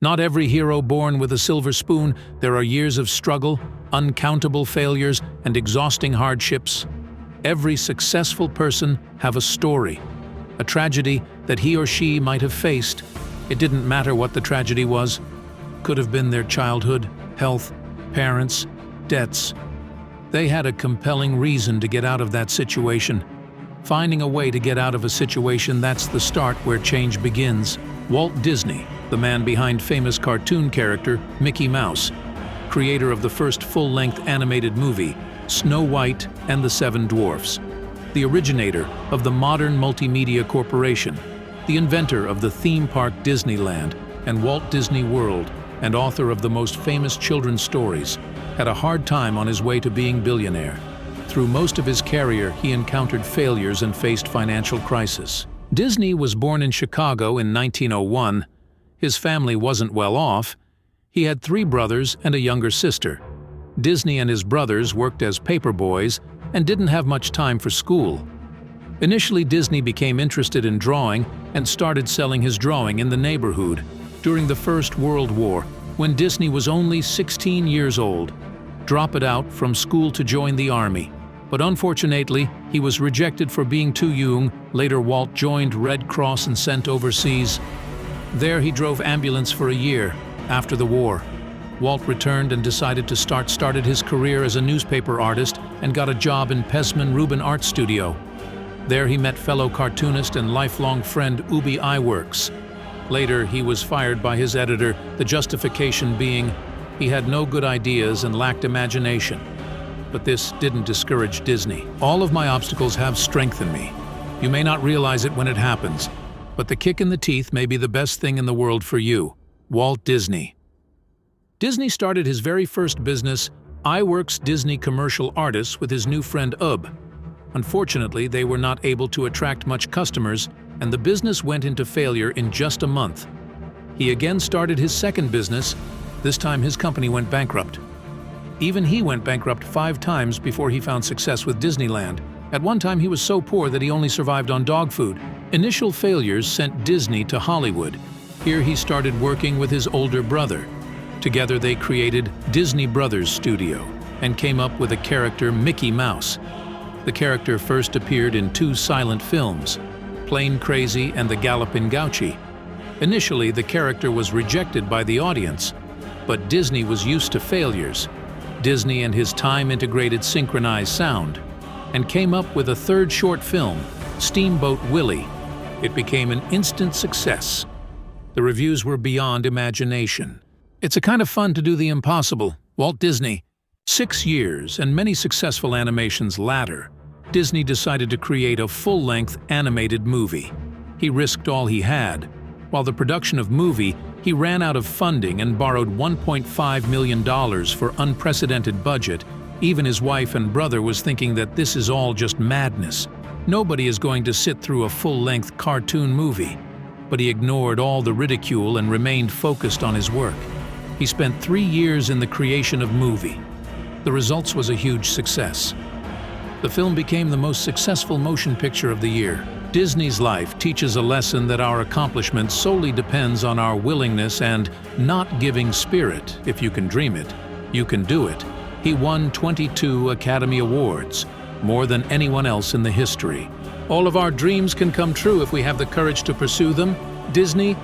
Not every hero born with a silver spoon. There are years of struggle, uncountable failures, and exhausting hardships. Every successful person have a story, a tragedy that he or she might have faced. It didn't matter what the tragedy was. Could have been their childhood, health, parents, debts. They had a compelling reason to get out of that situation. Finding a way to get out of a situation, that's the start where change begins. Walt Disney, the man behind famous cartoon character Mickey Mouse, creator of the first full-length animated movie, Snow White and the Seven Dwarfs, the originator of the modern multimedia corporation, the inventor of the theme park Disneyland and Walt Disney World, and author of the most famous children's stories, had a hard time on his way to being billionaire. Through most of his career, he encountered failures and faced financial crisis. Disney was born in Chicago in 1901. His family wasn't well off. He had 3 brothers and a younger sister. Disney and his brothers worked as paper boys and didn't have much time for school. Initially, Disney became interested in drawing and started selling his drawing in the neighborhood. During the First World War, when Disney was only 16 years old, dropped out from school to join the army. But unfortunately, he was rejected for being too young. Later, Walt joined Red Cross and sent overseas. There he drove ambulance for a year. After the war, Walt returned and decided to started his career as a newspaper artist and got a job in Pesman Rubin Art Studio. There he met fellow cartoonist and lifelong friend Ubi Iwerks. Later, he was fired by his editor, the justification being he had no good ideas and lacked imagination. But this didn't discourage Disney. All of my obstacles have strengthened me. You may not realize it when it happens, but the kick in the teeth may be the best thing in the world for you. Walt Disney. Disney started his very first business, Iwerks Disney Commercial Artists, with his new friend Ub. Unfortunately, they were not able to attract much customers, and the business went into failure in just a month. He again started his second business. This time his company went bankrupt. Even he went bankrupt 5 times before he found success with Disneyland. At one time he was so poor that he only survived on dog food. Initial failures sent Disney to Hollywood. Here he started working with his older brother. Together they created Disney Brothers Studio and came up with a character, Mickey Mouse. The character first appeared in 2 silent films, Plain Crazy and The Gallopin' Gouchie. Initially, the character was rejected by the audience, but Disney was used to failures. Disney and his time-integrated synchronized sound, and came up with a 3rd short film, Steamboat Willie. It became an instant success. The reviews were beyond imagination. It's a kind of fun to do the impossible. Walt Disney. 6 years and many successful animations later, Disney decided to create a full-length animated movie. He risked all he had. While the production of movie, he ran out of funding and borrowed $1.5 million for unprecedented budget. Even his wife and brother was thinking that this is all just madness. Nobody is going to sit through a full-length cartoon movie. But he ignored all the ridicule and remained focused on his work. He spent 3 years in the creation of movie. The results was a huge success. The film became the most successful motion picture of the year. Disney's life teaches a lesson that our accomplishment solely depends on our willingness and not giving spirit. If you can dream it, you can do it. He won 22 Academy Awards, more than anyone else in the history. All of our dreams can come true if we have the courage to pursue them. Disney,